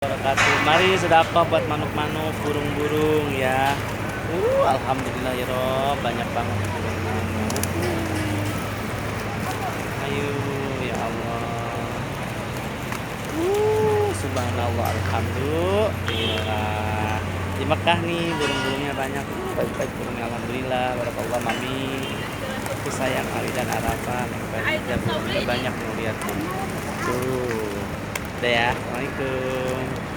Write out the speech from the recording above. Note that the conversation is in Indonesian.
Wabarakatuh. Mari sedekah buat manuk-manuk, burung-burung ya. Alhamdulillah ya Rob, banyak banget burung manuk. Ayo ya Allah. Subhanallah, alhamdulillah. Di Mekah nih burung-burungnya banyak. Baik-baik burungnya alhamdulillah. Barakallah mami. Aku sayang Ali dan Arafah. Burungnya banyak nih lihat tuh. Tuh. Udah ya. Assalamualaikum.